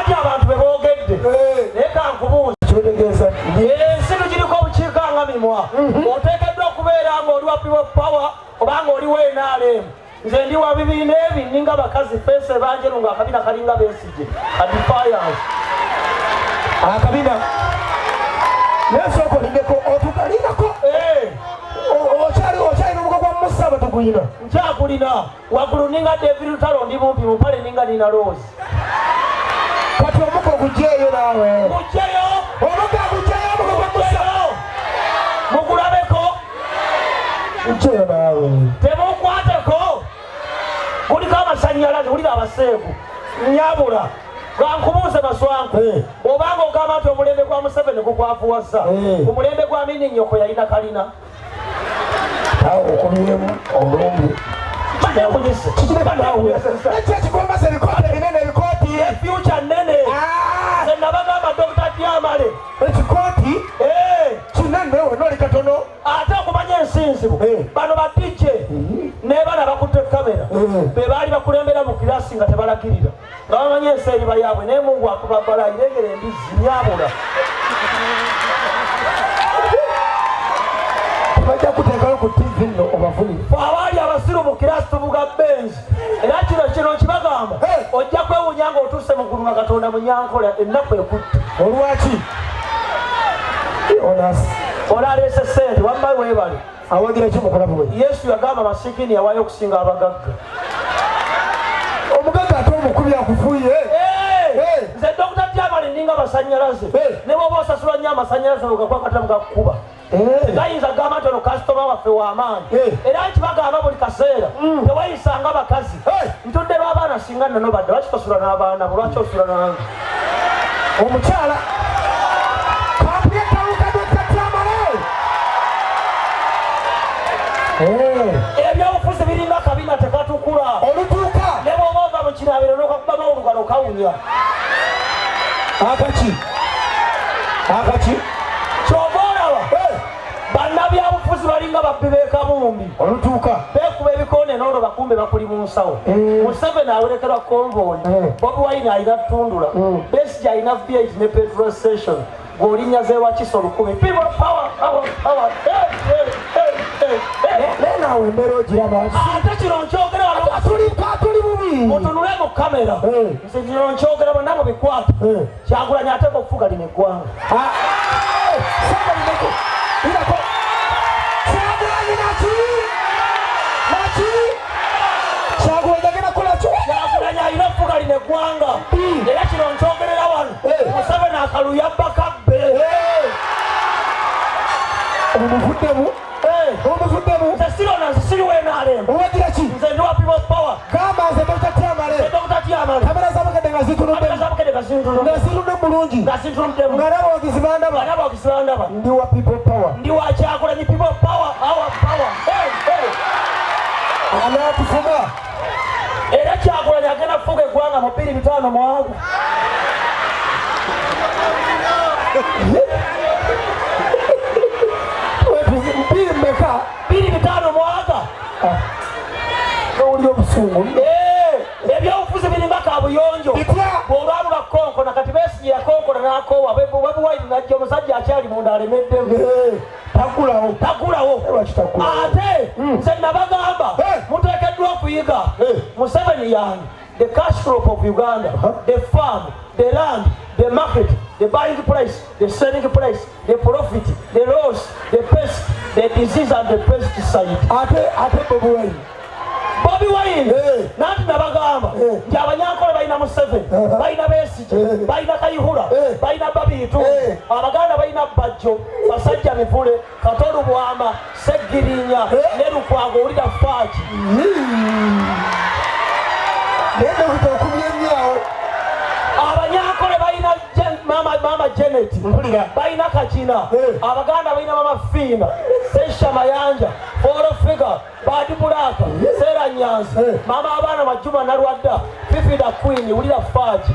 Anti abantu beboogedde. Leka nkubuuze. Kyotegeeza. Ensibu giriko obukiika nga mimwa. Oteekeddwa okubeera ng'oli wa people power obanga oli wa NRM. Nze ndi wa bibiina ebi ninga bakazi fense banjeru ng'akabina kalinga Besigye. Defiance. Akabina. Nesoko lindeko otukalingako. Okyali n'omugo gwa Musa batuguyina. Nkyakulina. Waggulu ninga David Lutalo ndi mumpi mupale ninga Nina Rose. Kati omugo gugyeyo naawe. Gugyeyo. Omugo gugyeyo omugo gwa Musa. Mugulabeko. Gugyeyo naawe. Temukwateko. Kuliko amasannyalaze wulira abaseegu. Nyabula. Gankubuuze Maswanku. Obanga ogamba nti omulembe gwa Museveni gukwafuwasa. Omulembe gwa Amini nnyoko yalina kalina. Awo okomyemu omulumbi. Future nene. Nze nabagamba Dr. Diamale. Ekikooti kinene wenoli katono. Ate okumanya ensinzibu. Bano batije. Ne bana bakutte kamera. Be baali bakulembera mu kirasi nga tebalagirira. Nga bamanya ensi eriba yaabwe naye Mungu akubabala irengera embizi nyabula. Bajja kuteekayo ku TV nno obafuni. Abaali abasiru mu kirasi tuvuga Benz. Era kino kibagamba. Ojja kwewunya nga otuuse mu ggulu nga Katonda munyankola ennaku ekutte. Olwaki? Olaleese ssente wamma weebale. Awagira ki mukulabu we? Yesu yagamba masikini yawaayo okusinga abagagga. Omugagga ate omukubi akufuye. Nze Dr. Diamale ninga amasannyalaze. Ne bw'oba osasula nnyo amasannyalaze bwegakuba katamu gakukuba. Gayinza gamba nti ono kasitoma waffe w'amaanyi. Era nkibagamba buli kaseera tewayisanga bakazi. Ntudde lw'abaana singa nnono badde lwaki tosula n'abaana bo lwaki osula nange? Omukyala ebyobufuzi biringa akabina tekatukula. Olutuuka ne bw'oba ova mu kinaabiro n'okakuba mawulugano okawunya. Akaki kyova olaba bannabyabufuzi balinga babbi b'ekabumbi. olutuuka beekuba ebikoone n'olwo bakumbe bakuli mu nsawo. Museveni awerekerwa konvoyi. Bobi Wine alina ttundula. Besigye alina V8 ne petrol station. G'olinnya zeewakiso 1000. People power. naawe embeera ogiraba. Ate kino nkyogera tuli bubi. mutunule mu kamera. Nze kino nkyogera bonna mubikwata. Kyagulanyi ateeka okufuga lino eggwanga. Kyagulanyi alina okufuga lino eggwanga. Era kino nkyogerera wano. Museveni akaluya bakabbe. Omuvuddemu. Nze sirona nze siri NRM. Owagira ki? Nze ndi wa people power. Gamba nze Dr. Diamale. Kamera z'abakedde nga zitunudde. Nga zirunde bulungi. Nga nabo bagizibandaba. Ndi wa people power. Ndi wa Kyagulanyi people power. Our power. Anaatufuga. Era Kyagulanyi agenda kufuga eggwanga mu 2-5 mwaga. Mmeka? 2-5 mwaga. N'oli obusungu. Ebyobufuzi biringa kabuyonjo. Bw'olwalula konkona kati Besigye yakonkona n'akoowa. Bobi Wine n'ajja omusajja akyali munda alemeddemu. Tagulawo. Ate nze nabagamba muteekeddwa okuyiga. Museveni yange. The cash crop of Uganda, the farm, the land, the market, the buying price, the selling price, the profit, the loss, the pest, the disease and the pesticide. Ate Bobi Wine nanti nabagamba nti abanyankole balina Museveni, balina Besigye, balina Kayihura, balina Babiitu, Abaganda balina Bajjo, basajja Mivule, Katolu Bwama, Seggirinya ne Lukwago owulira Faaki. Abanyankole balina Mama Janet, balina Kachina, Abaganda balina Mama Fiina, Sesha Mayanja, Foro Figa, Badi Bulaka, Sera Nyanzi, Mama Abana Majuma Narwada, Fifi da Queen, wulira Faaki.